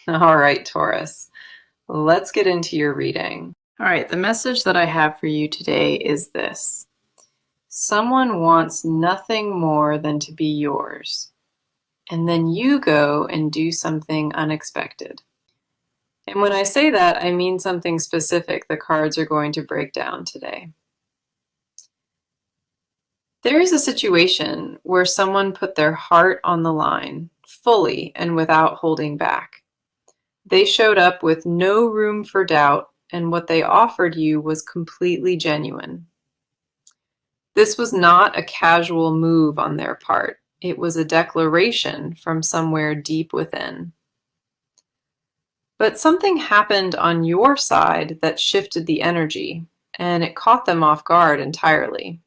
All right, Taurus, let's get into your reading. All right, the message that I have for you today is this. Someone wants nothing more than to be yours, and then you go and do something unexpected. And when I say that, I mean something specific the cards are going to break down today. There is a situation where someone put their heart on the line, fully and without holding back. They showed up with no room for doubt, and what they offered you was completely genuine. This was not a casual move on their part. It was a declaration from somewhere deep within. But something happened on your side that shifted the energy, and it caught them off guard entirely.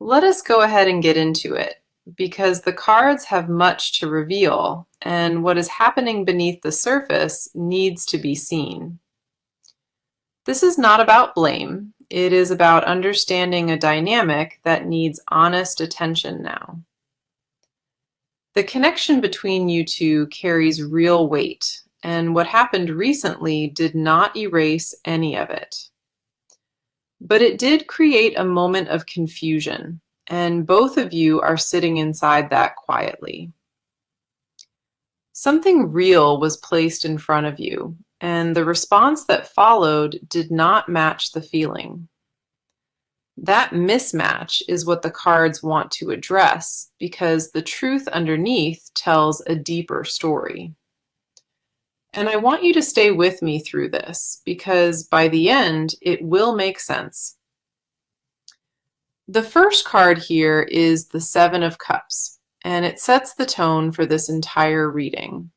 Let us go ahead and get into it, because the cards have much to reveal, and what is happening beneath the surface needs to be seen. This is not about blame. It is about understanding a dynamic that needs honest attention now. The connection between you two carries real weight, and what happened recently did not erase any of it. But it did create a moment of confusion, and both of you are sitting inside that quietly. Something real was placed in front of you, and the response that followed did not match the feeling. That mismatch is what the cards want to address, because the truth underneath tells a deeper story. And I want you to stay with me through this, because by the end, it will make sense. The first card here is the Seven of Cups, and it sets the tone for this entire reading.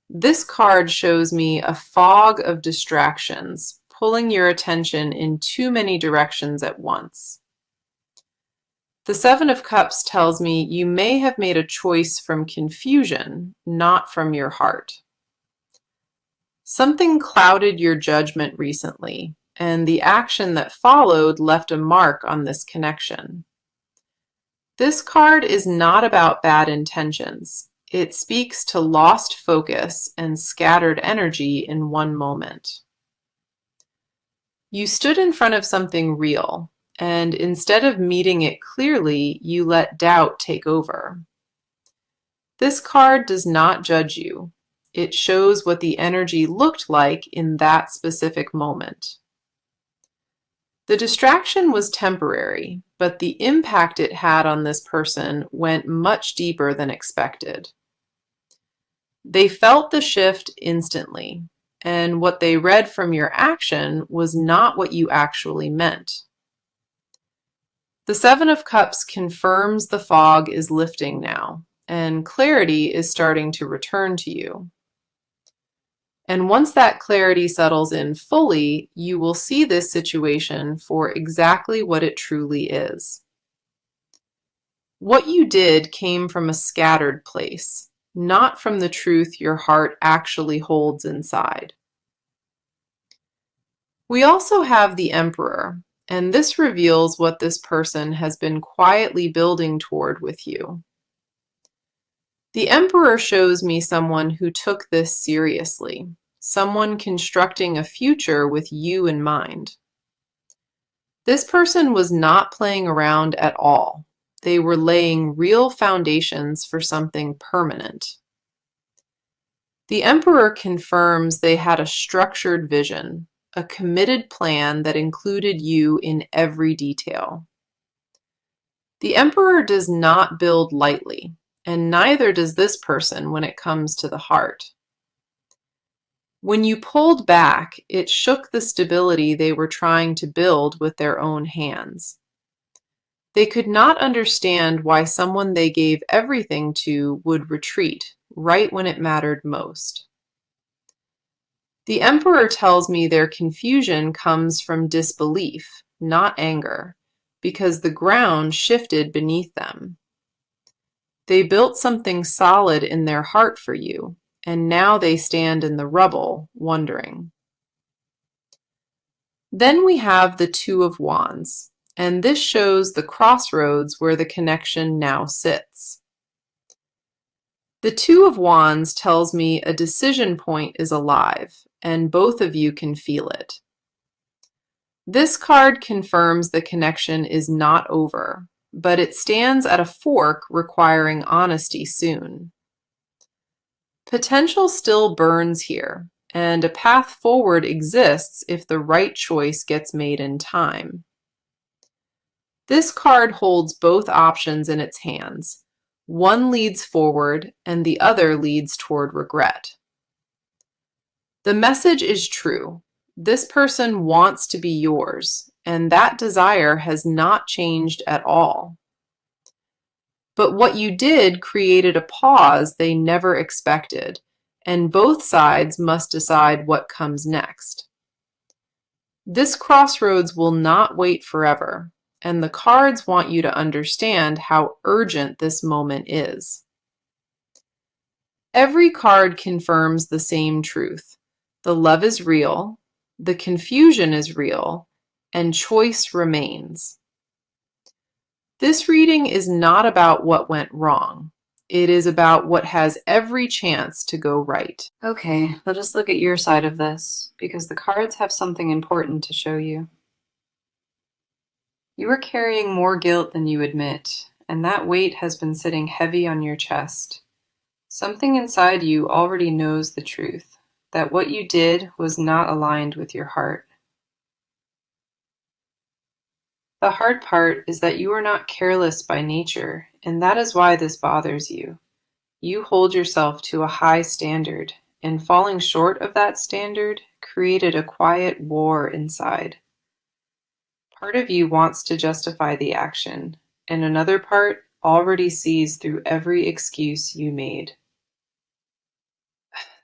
This card shows me a fog of distractions, pulling your attention in too many directions at once. The Seven of Cups tells me you may have made a choice from confusion, not from your heart. Something clouded your judgment recently, and the action that followed left a mark on this connection. This card is not about bad intentions. It speaks to lost focus and scattered energy in one moment. You stood in front of something real, and instead of meeting it clearly, you let doubt take over. This card does not judge you. It shows what the energy looked like in that specific moment. The distraction was temporary, but the impact it had on this person went much deeper than expected. They felt the shift instantly, and what they read from your action was not what you actually meant. The Seven of Cups confirms the fog is lifting now, and clarity is starting to return to you. And once that clarity settles in fully, you will see this situation for exactly what it truly is. What you did came from a scattered place, not from the truth your heart actually holds inside. We also have the Emperor, and this reveals what this person has been quietly building toward with you. The Emperor shows me someone who took this seriously, someone constructing a future with you in mind. This person was not playing around at all. They were laying real foundations for something permanent. The Emperor confirms they had a structured vision, a committed plan that included you in every detail. The Emperor does not build lightly, and neither does this person when it comes to the heart. When you pulled back, it shook the stability they were trying to build with their own hands. They could not understand why someone they gave everything to would retreat right when it mattered most. The Emperor tells me their confusion comes from disbelief, not anger, because the ground shifted beneath them. They built something solid in their heart for you, and now they stand in the rubble, wondering. Then we have the Two of Wands, and this shows the crossroads where the connection now sits. The Two of Wands tells me a decision point is alive, and both of you can feel it. This card confirms the connection is not over, but it stands at a fork requiring honesty soon. Potential still burns here, and a path forward exists if the right choice gets made in time. This card holds both options in its hands. One leads forward, and the other leads toward regret. The message is true. This person wants to be yours, and that desire has not changed at all. But what you did created a pause they never expected, and both sides must decide what comes next. This crossroads will not wait forever, and the cards want you to understand how urgent this moment is. Every card confirms the same truth. The love is real, the confusion is real, and choice remains. This reading is not about what went wrong. It is about what has every chance to go right. Okay, let us look at your side of this, because the cards have something important to show you. You are carrying more guilt than you admit, and that weight has been sitting heavy on your chest. Something inside you already knows the truth, that what you did was not aligned with your heart. The hard part is that you are not careless by nature, and that is why this bothers you. You hold yourself to a high standard, and falling short of that standard created a quiet war inside. Part of you wants to justify the action, and another part already sees through every excuse you made.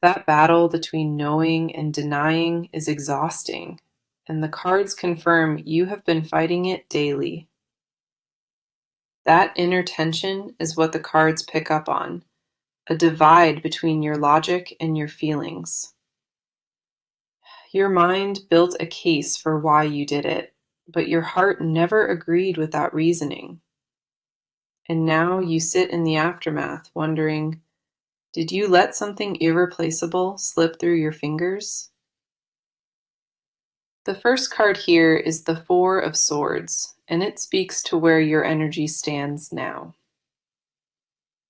That battle between knowing and denying is exhausting, and the cards confirm you have been fighting it daily. That inner tension is what the cards pick up on, a divide between your logic and your feelings. Your mind built a case for why you did it, but your heart never agreed with that reasoning. And now you sit in the aftermath wondering, did you let something irreplaceable slip through your fingers? The first card here is the Four of Swords, and it speaks to where your energy stands now.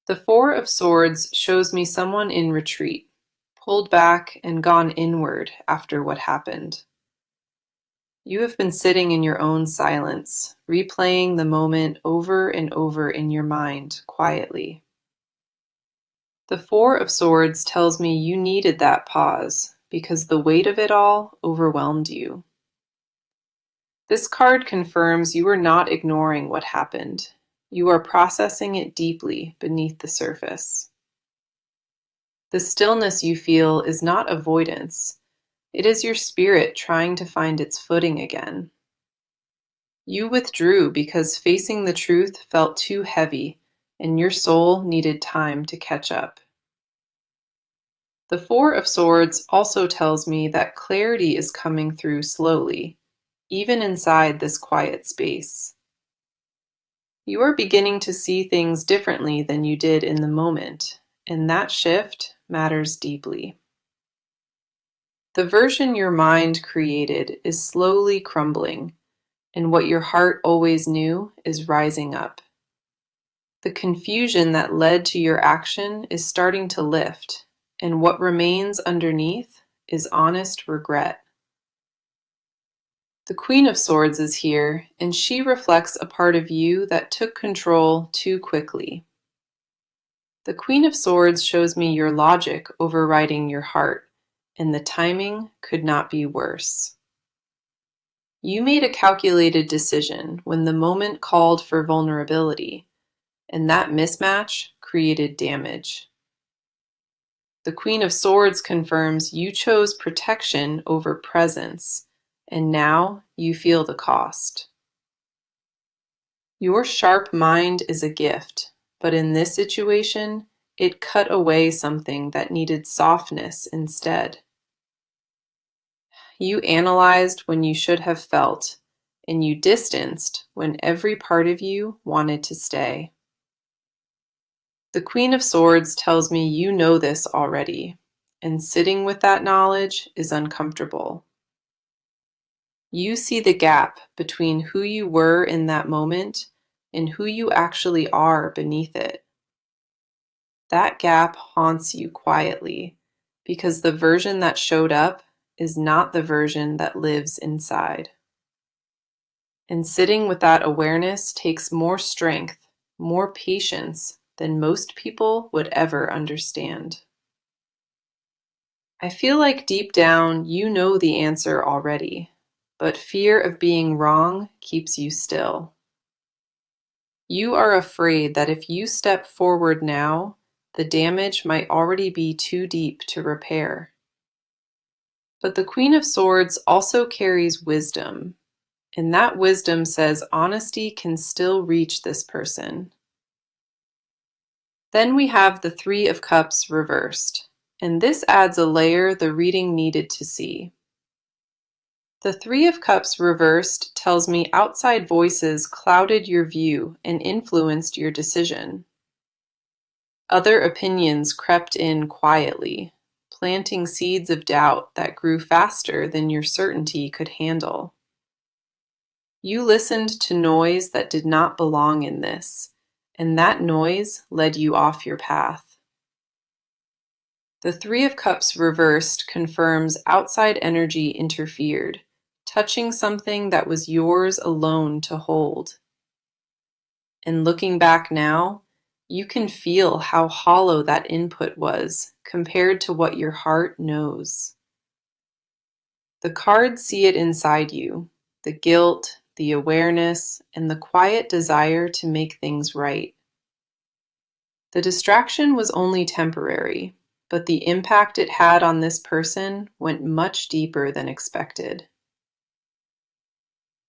The Four of Swords shows me someone in retreat, pulled back and gone inward after what happened. You have been sitting in your own silence, replaying the moment over and over in your mind quietly. The Four of Swords tells me you needed that pause because the weight of it all overwhelmed you. This card confirms you are not ignoring what happened. You are processing it deeply beneath the surface. The stillness you feel is not avoidance. It is your spirit trying to find its footing again. You withdrew because facing the truth felt too heavy, and your soul needed time to catch up. The Four of Swords also tells me that clarity is coming through slowly, even inside this quiet space. You are beginning to see things differently than you did in the moment, and that shift matters deeply. The version your mind created is slowly crumbling, and what your heart always knew is rising up. The confusion that led to your action is starting to lift, and what remains underneath is honest regret. The Queen of Swords is here, and she reflects a part of you that took control too quickly. The Queen of Swords shows me your logic overriding your heart, and the timing could not be worse. You made a calculated decision when the moment called for vulnerability, and that mismatch created damage. The Queen of Swords confirms you chose protection over presence, and now you feel the cost. Your sharp mind is a gift, but in this situation, it cut away something that needed softness instead. You analyzed when you should have felt, and you distanced when every part of you wanted to stay. The Queen of Swords tells me you know this already, and sitting with that knowledge is uncomfortable. You see the gap between who you were in that moment and who you actually are beneath it. That gap haunts you quietly because the version that showed up is not the version that lives inside. And sitting with that awareness takes more strength, more patience than most people would ever understand. I feel like deep down you know the answer already, but fear of being wrong keeps you still. You are afraid that if you step forward now, the damage might already be too deep to repair. But the Queen of Swords also carries wisdom, and that wisdom says honesty can still reach this person. Then we have the Three of Cups reversed, and this adds a layer the reading needed to see. The Three of Cups reversed tells me outside voices clouded your view and influenced your decision. Other opinions crept in quietly, planting seeds of doubt that grew faster than your certainty could handle. You listened to noise that did not belong in this, and that noise led you off your path. The Three of Cups reversed confirms outside energy interfered, touching something that was yours alone to hold. And looking back now, you can feel how hollow that input was compared to what your heart knows. The cards see it inside you, the guilt, the awareness, and the quiet desire to make things right. The distraction was only temporary, but the impact it had on this person went much deeper than expected.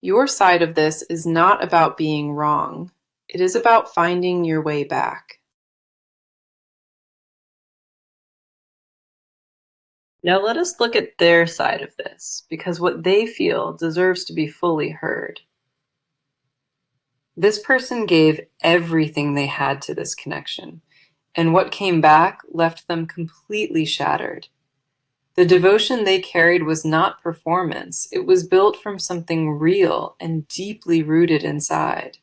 Your side of this is not about being wrong. It is about finding your way back. Now let us look at their side of this, because what they feel deserves to be fully heard. This person gave everything they had to this connection, and what came back left them completely shattered. The devotion they carried was not performance, it was built from something real and deeply rooted inside.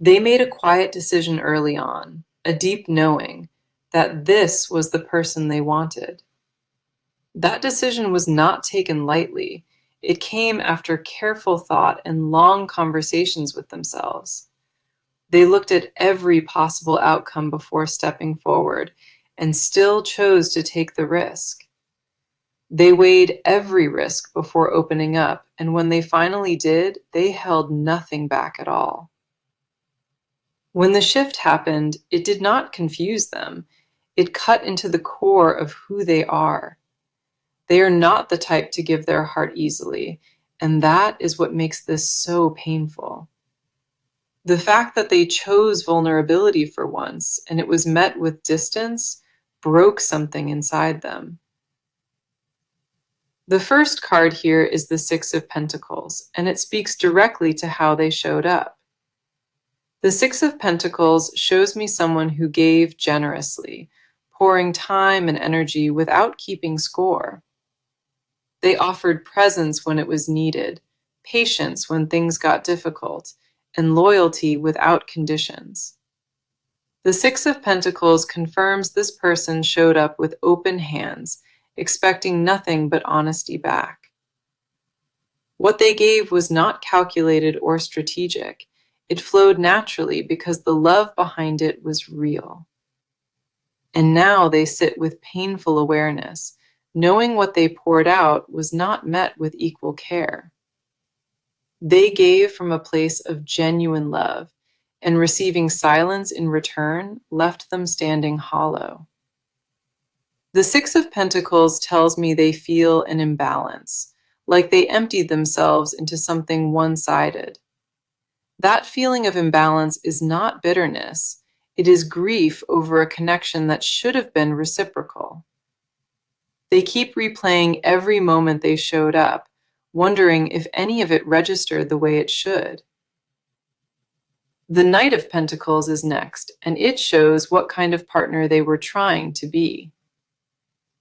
They made a quiet decision early on, a deep knowing that this was the person they wanted. That decision was not taken lightly. It came after careful thought and long conversations with themselves. They looked at every possible outcome before stepping forward and still chose to take the risk. They weighed every risk before opening up, and when they finally did, they held nothing back at all. When the shift happened, it did not confuse them. It cut into the core of who they are. They are not the type to give their heart easily, and that is what makes this so painful. The fact that they chose vulnerability for once, and it was met with distance, broke something inside them. The first card here is the Six of Pentacles, and it speaks directly to how they showed up. The Six of Pentacles shows me someone who gave generously, pouring time and energy without keeping score. They offered presence when it was needed, patience when things got difficult, and loyalty without conditions. The Six of Pentacles confirms this person showed up with open hands, expecting nothing but honesty back. What they gave was not calculated or strategic. It flowed naturally because the love behind it was real. And now they sit with painful awareness, knowing what they poured out was not met with equal care. They gave from a place of genuine love, and receiving silence in return left them standing hollow. The Six of Pentacles tells me they feel an imbalance, like they emptied themselves into something one-sided. That feeling of imbalance is not bitterness. It is grief over a connection that should have been reciprocal. They keep replaying every moment they showed up, wondering if any of it registered the way it should. The Knight of Pentacles is next, and it shows what kind of partner they were trying to be.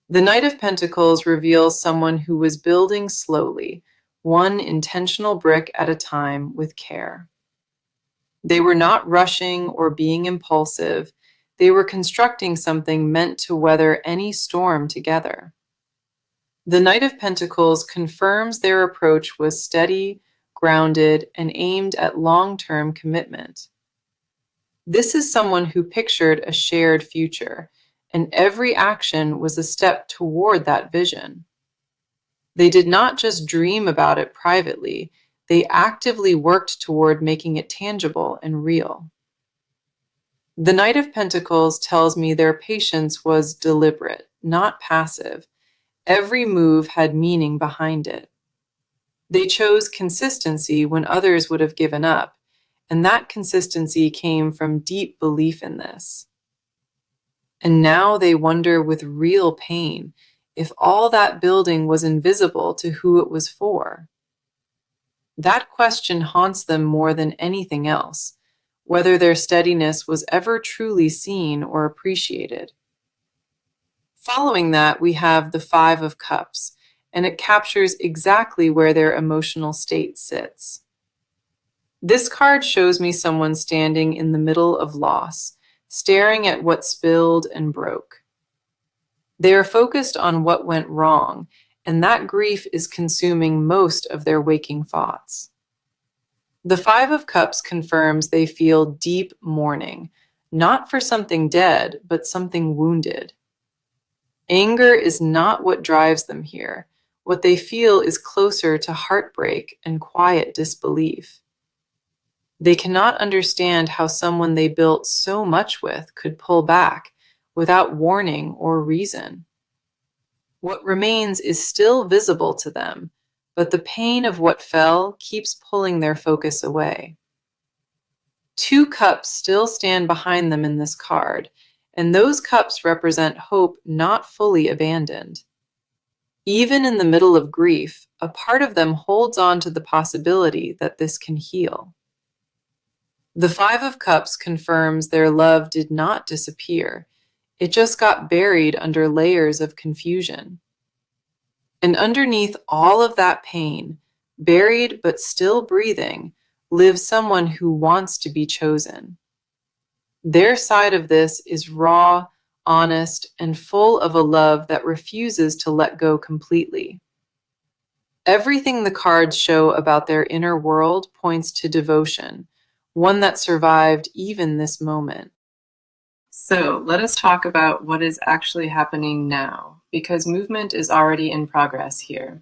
The Knight of Pentacles reveals someone who was building slowly, one intentional brick at a time with care. They were not rushing or being impulsive. They were constructing something meant to weather any storm together. The Knight of Pentacles confirms their approach was steady, grounded, and aimed at long-term commitment. This is someone who pictured a shared future, and every action was a step toward that vision. They did not just dream about it privately, they actively worked toward making it tangible and real. The Knight of Pentacles tells me their patience was deliberate, not passive. Every move had meaning behind it. They chose consistency when others would have given up, and that consistency came from deep belief in this. And now they wonder with real pain if all that building was invisible to who it was for. That question haunts them more than anything else, whether their steadiness was ever truly seen or appreciated. Following that, we have the Five of Cups, and it captures exactly where their emotional state sits. This card shows me someone standing in the middle of loss, staring at what spilled and broke. They are focused on what went wrong, and that grief is consuming most of their waking thoughts. The Five of Cups confirms they feel deep mourning, not for something dead, but something wounded. Anger is not what drives them here. What they feel is closer to heartbreak and quiet disbelief. They cannot understand how someone they built so much with could pull back without warning or reason. What remains is still visible to them, but the pain of what fell keeps pulling their focus away. Two cups still stand behind them in this card, and those cups represent hope not fully abandoned. Even in the middle of grief, a part of them holds on to the possibility that this can heal. The Five of Cups confirms their love did not disappear. It just got buried under layers of confusion. And underneath all of that pain, buried but still breathing, lives someone who wants to be chosen. Their side of this is raw, honest, and full of a love that refuses to let go completely. Everything the cards show about their inner world points to devotion, one that survived even this moment. So let us talk about what is actually happening now, because movement is already in progress here.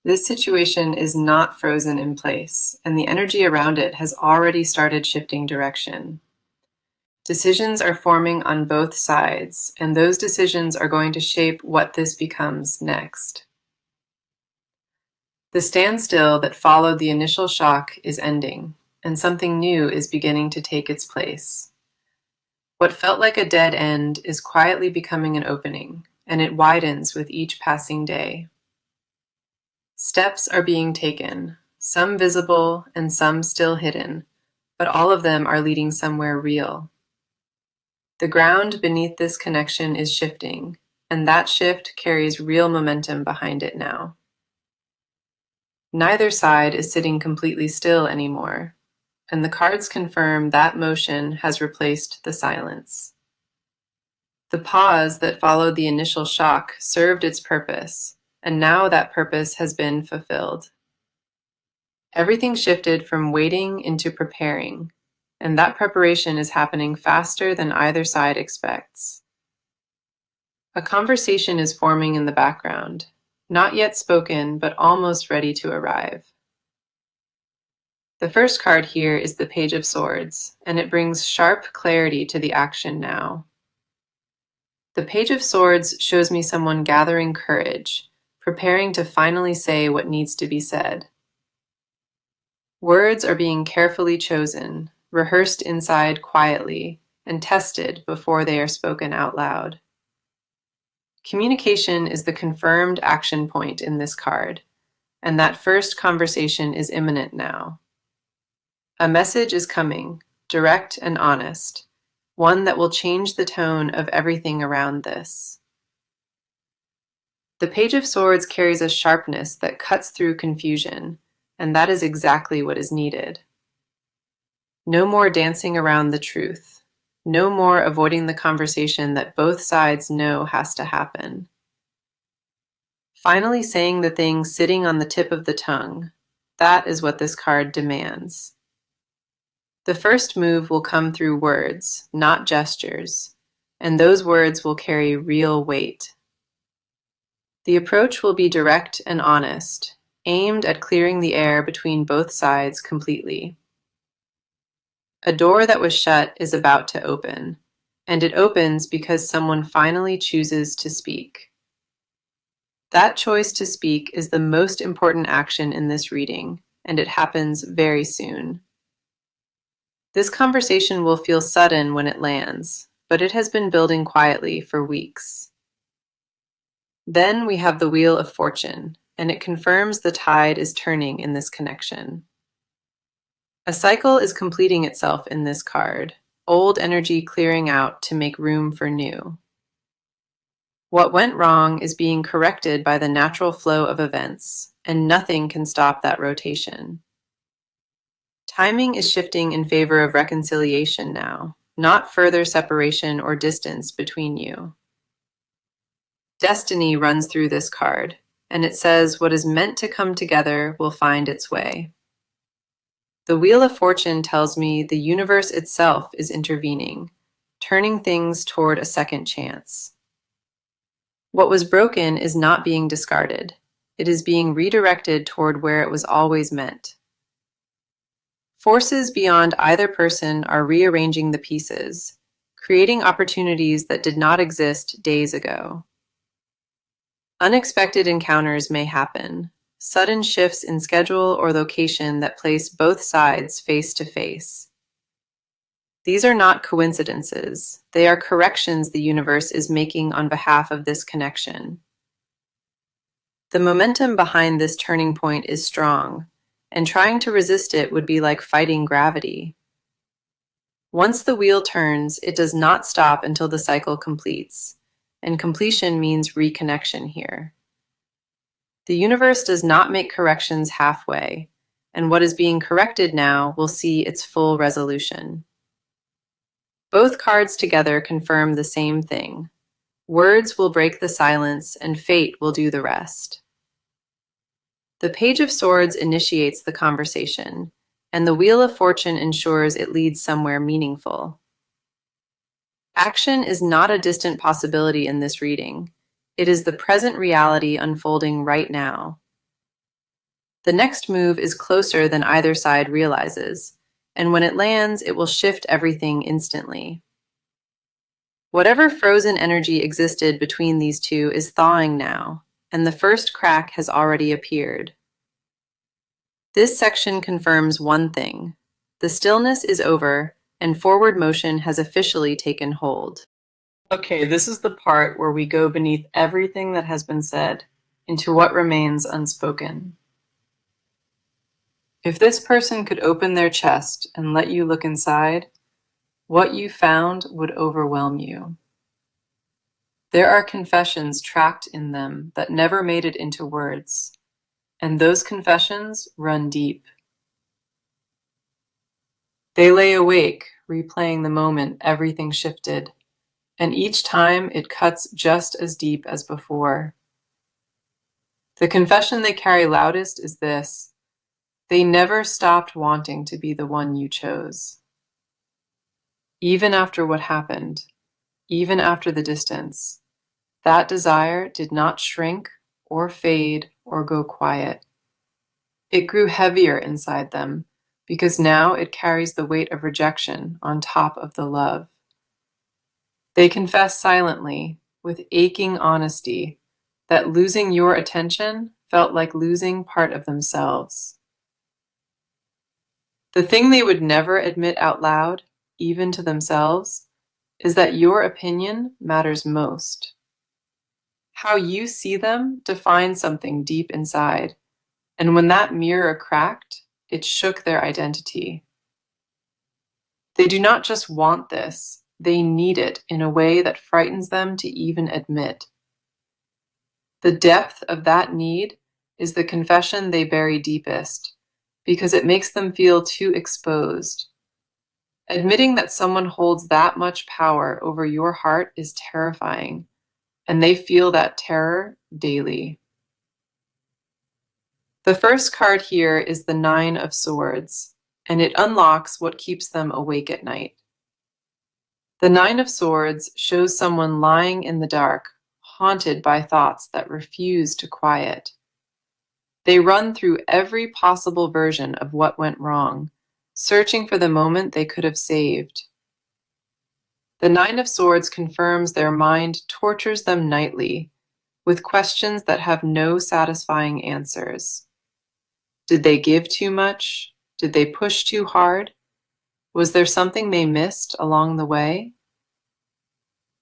This situation is not frozen in place, and the energy around it has already started shifting direction. Decisions are forming on both sides, and those decisions are going to shape what this becomes next. The standstill that followed the initial shock is ending, and something new is beginning to take its place. What felt like a dead end is quietly becoming an opening, and it widens with each passing day. Steps are being taken, some visible and some still hidden, but all of them are leading somewhere real. The ground beneath this connection is shifting, and that shift carries real momentum behind it now. Neither side is sitting completely still anymore, and the cards confirm that motion has replaced the silence. The pause that followed the initial shock served its purpose, and now that purpose has been fulfilled. Everything shifted from waiting into preparing, and that preparation is happening faster than either side expects. A conversation is forming in the background, not yet spoken, but almost ready to arrive. The first card here is the Page of Swords, and it brings sharp clarity to the action now. The Page of Swords shows me someone gathering courage, preparing to finally say what needs to be said. Words are being carefully chosen, rehearsed inside quietly, and tested before they are spoken out loud. Communication is the confirmed action point in this card, and that first conversation is imminent now. A message is coming, direct and honest, one that will change the tone of everything around this. The Page of Swords carries a sharpness that cuts through confusion, and that is exactly what is needed. No more dancing around the truth. No more avoiding the conversation that both sides know has to happen. Finally saying the thing sitting on the tip of the tongue. That is what this card demands. The first move will come through words, not gestures, and those words will carry real weight. The approach will be direct and honest, aimed at clearing the air between both sides completely. A door that was shut is about to open, and it opens because someone finally chooses to speak. That choice to speak is the most important action in this reading, and it happens very soon. This conversation will feel sudden when it lands, but it has been building quietly for weeks. Then we have the Wheel of Fortune, and it confirms the tide is turning in this connection. A cycle is completing itself in this card, old energy clearing out to make room for new. What went wrong is being corrected by the natural flow of events, and nothing can stop that rotation. Timing is shifting in favor of reconciliation now, not further separation or distance between you. Destiny runs through this card, and it says what is meant to come together will find its way. The Wheel of Fortune tells me the universe itself is intervening, turning things toward a second chance. What was broken is not being discarded. It is being redirected toward where it was always meant. Forces beyond either person are rearranging the pieces, creating opportunities that did not exist days ago. Unexpected encounters may happen, sudden shifts in schedule or location that place both sides face to face. These are not coincidences. They are corrections the universe is making on behalf of this connection. The momentum behind this turning point is strong, and trying to resist it would be like fighting gravity. Once the wheel turns, it does not stop until the cycle completes, and completion means reconnection here. The universe does not make corrections halfway, and what is being corrected now will see its full resolution. Both cards together confirm the same thing. Words will break the silence, and fate will do the rest. The Page of Swords initiates the conversation, and the Wheel of Fortune ensures it leads somewhere meaningful. Action is not a distant possibility in this reading. It is the present reality unfolding right now. The next move is closer than either side realizes, and when it lands, it will shift everything instantly. Whatever frozen energy existed between these two is thawing now, and the first crack has already appeared. This section confirms one thing. The stillness is over, and forward motion has officially taken hold. Okay, this is the part where we go beneath everything that has been said into what remains unspoken. If this person could open their chest and let you look inside, what you found would overwhelm you. There are confessions trapped in them that never made it into words, and those confessions run deep. They lay awake, replaying the moment everything shifted, and each time it cuts just as deep as before. The confession they carry loudest is this: they never stopped wanting to be the one you chose. Even after what happened, even after the distance, that desire did not shrink or fade or go quiet. It grew heavier inside them because now it carries the weight of rejection on top of the love. They confess silently, with aching honesty, that losing your attention felt like losing part of themselves. The thing they would never admit out loud, even to themselves, is that your opinion matters most. How you see them defines something deep inside, and when that mirror cracked, it shook their identity. They do not just want this, they need it in a way that frightens them to even admit. The depth of that need is the confession they bury deepest, because it makes them feel too exposed. Admitting that someone holds that much power over your heart is terrifying, and they feel that terror daily. The first card here is the Nine of Swords, and it unlocks what keeps them awake at night. The Nine of Swords shows someone lying in the dark, haunted by thoughts that refuse to quiet. They run through every possible version of what went wrong, searching for the moment they could have saved. The Nine of Swords confirms their mind tortures them nightly with questions that have no satisfying answers. Did they give too much? Did they push too hard? Was there something they missed along the way?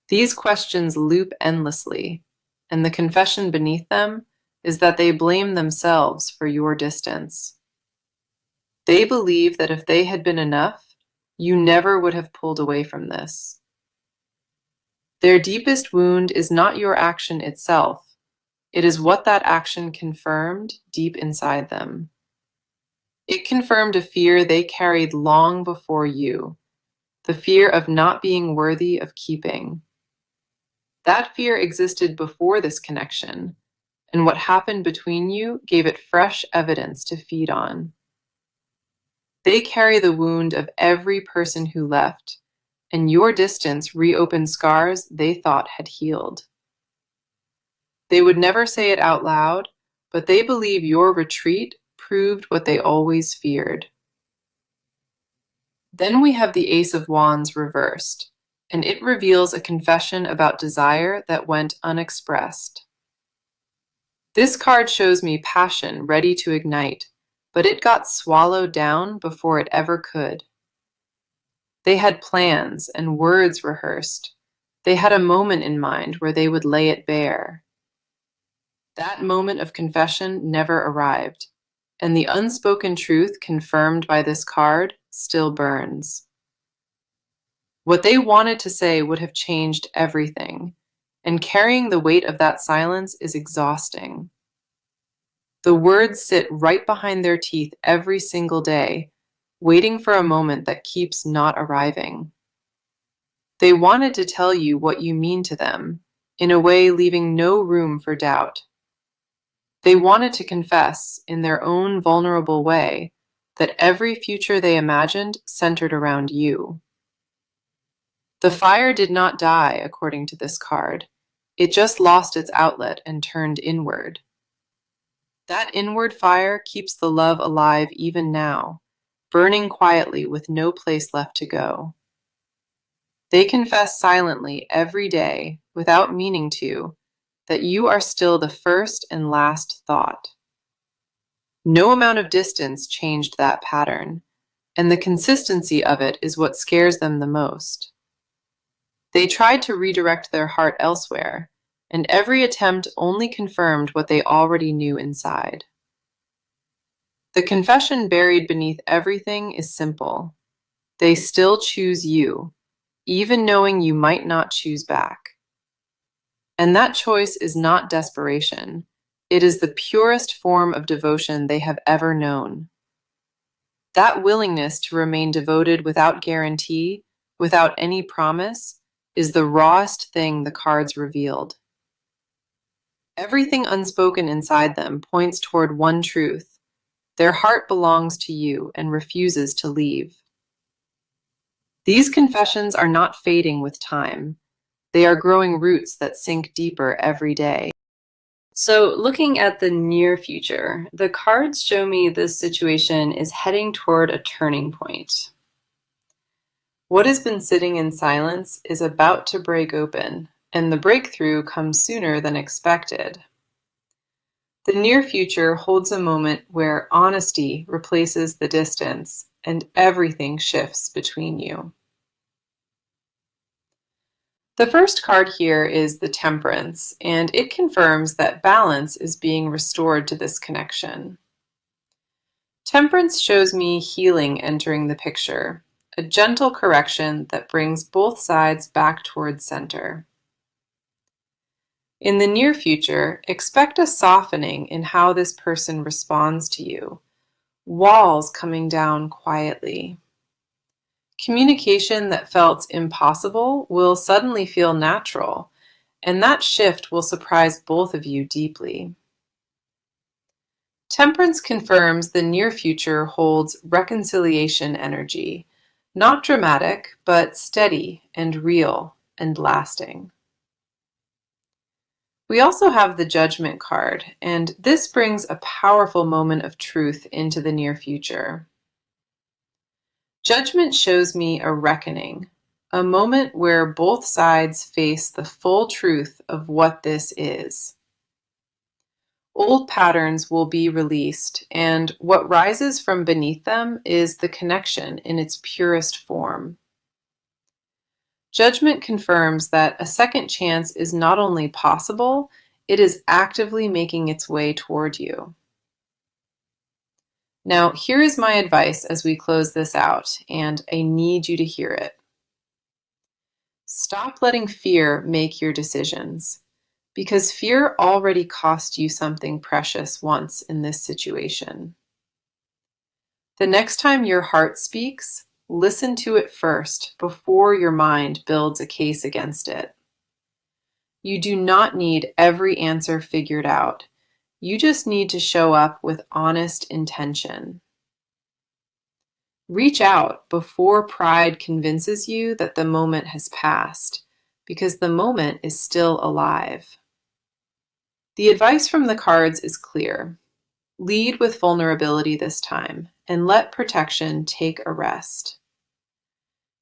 These questions loop endlessly, and the confession beneath them is that they blame themselves for your distance. They believe that if they had been enough, you never would have pulled away from this. Their deepest wound is not your action itself. It is what that action confirmed deep inside them. It confirmed a fear they carried long before you, the fear of not being worthy of keeping. That fear existed before this connection, and what happened between you gave it fresh evidence to feed on. They carry the wound of every person who left, and your distance reopened scars they thought had healed. They would never say it out loud, but they believe your retreat proved what they always feared. Then we have the Ace of Wands reversed, and it reveals a confession about desire that went unexpressed. This card shows me passion ready to ignite, but it got swallowed down before it ever could. They had plans and words rehearsed. They had a moment in mind where they would lay it bare. That moment of confession never arrived, and the unspoken truth confirmed by this card still burns. What they wanted to say would have changed everything, and carrying the weight of that silence is exhausting. The words sit right behind their teeth every single day, waiting for a moment that keeps not arriving. They wanted to tell you what you mean to them, in a way leaving no room for doubt. They wanted to confess, in their own vulnerable way, that every future they imagined centered around you. The fire did not die, according to this card. It just lost its outlet and turned inward. That inward fire keeps the love alive even now, burning quietly with no place left to go. They confess silently every day, without meaning to, that you are still the first and last thought. No amount of distance changed that pattern, and the consistency of it is what scares them the most. They tried to redirect their heart elsewhere, and every attempt only confirmed what they already knew inside. The confession buried beneath everything is simple. They still choose you, even knowing you might not choose back. And that choice is not desperation. It is the purest form of devotion they have ever known. That willingness to remain devoted without guarantee, without any promise, is the rawest thing the cards revealed. Everything unspoken inside them points toward one truth. Their heart belongs to you and refuses to leave. These confessions are not fading with time. They are growing roots that sink deeper every day. So looking at the near future, the cards show me this situation is heading toward a turning point. What has been sitting in silence is about to break open, and the breakthrough comes sooner than expected. The near future holds a moment where honesty replaces the distance, and everything shifts between you. The first card here is the Temperance, and it confirms that balance is being restored to this connection. Temperance shows me healing entering the picture, a gentle correction that brings both sides back towards center. In the near future, expect a softening in how this person responds to you, walls coming down quietly. Communication that felt impossible will suddenly feel natural, and that shift will surprise both of you deeply. Temperance confirms the near future holds reconciliation energy, not dramatic, but steady and real and lasting. We also have the Judgment card, and this brings a powerful moment of truth into the near future. Judgment shows me a reckoning, a moment where both sides face the full truth of what this is. Old patterns will be released, and what rises from beneath them is the connection in its purest form. Judgment confirms that a second chance is not only possible, it is actively making its way toward you. Now, here is my advice as we close this out, and I need you to hear it. Stop letting fear make your decisions, because fear already cost you something precious once in this situation. The next time your heart speaks, listen to it first before your mind builds a case against it. You do not need every answer figured out. You just need to show up with honest intention. Reach out before pride convinces you that the moment has passed, because the moment is still alive. The advice from the cards is clear. Lead with vulnerability this time, and let protection take a rest.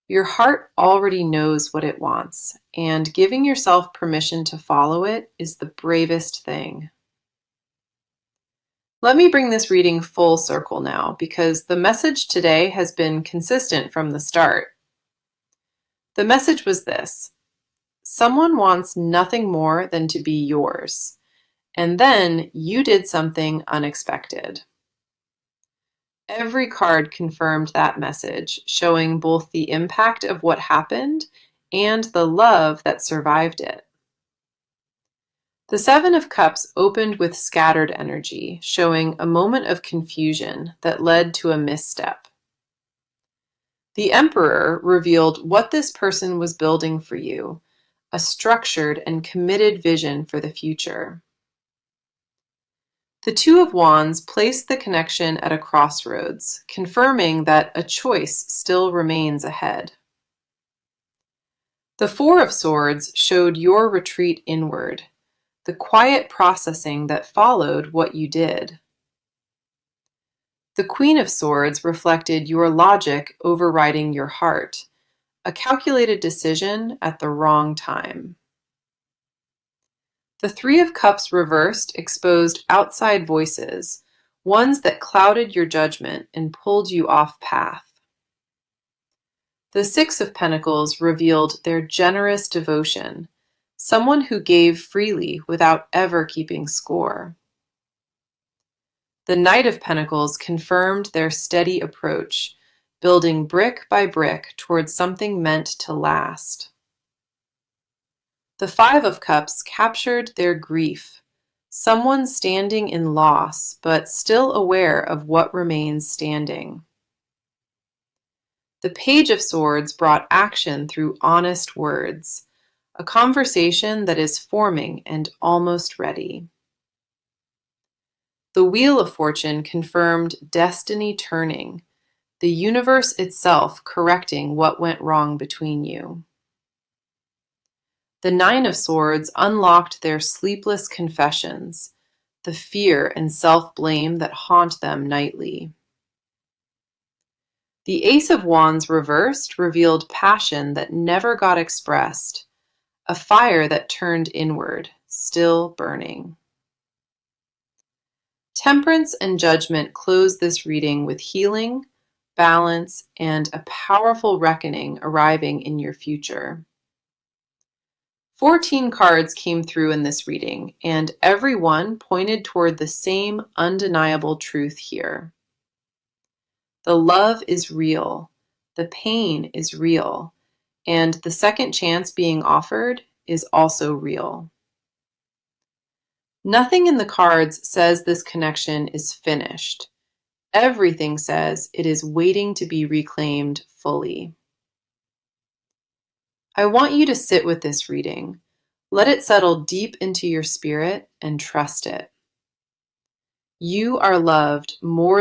Your heart already knows what it wants, and giving yourself permission to follow it is the bravest thing. Let me bring this reading full circle now, because the message today has been consistent from the start. The message was this: someone wants nothing more than to be yours, and then you did something unexpected. Every card confirmed that message, showing both the impact of what happened and the love that survived it. The Seven of Cups opened with scattered energy, showing a moment of confusion that led to a misstep. The Emperor revealed what this person was building for you, a structured and committed vision for the future. The Two of Wands placed the connection at a crossroads, confirming that a choice still remains ahead. The Four of Swords showed your retreat inward, the quiet processing that followed what you did. The Queen of Swords reflected your logic overriding your heart, a calculated decision at the wrong time. The Three of Cups reversed exposed outside voices, ones that clouded your judgment and pulled you off path. The Six of Pentacles revealed their generous devotion, someone who gave freely without ever keeping score. The Knight of Pentacles confirmed their steady approach, building brick by brick towards something meant to last. The Five of Cups captured their grief, someone standing in loss but still aware of what remains standing. The Page of Swords brought action through honest words, a conversation that is forming and almost ready. The Wheel of Fortune confirmed destiny turning, the universe itself correcting what went wrong between you. The Nine of Swords unlocked their sleepless confessions, the fear and self-blame that haunt them nightly. The Ace of Wands reversed revealed passion that never got expressed, a fire that turned inward, still burning. Temperance and Judgment close this reading with healing, balance, and a powerful reckoning arriving in your future. 14 cards came through in this reading, and every one pointed toward the same undeniable truth here. The love is real. the pain is real, and the second chance being offered is also real. Nothing in the cards says this connection is finished. Everything says it is waiting to be reclaimed fully. I want you to sit with this reading. Let it settle deep into your spirit and trust it. You are loved more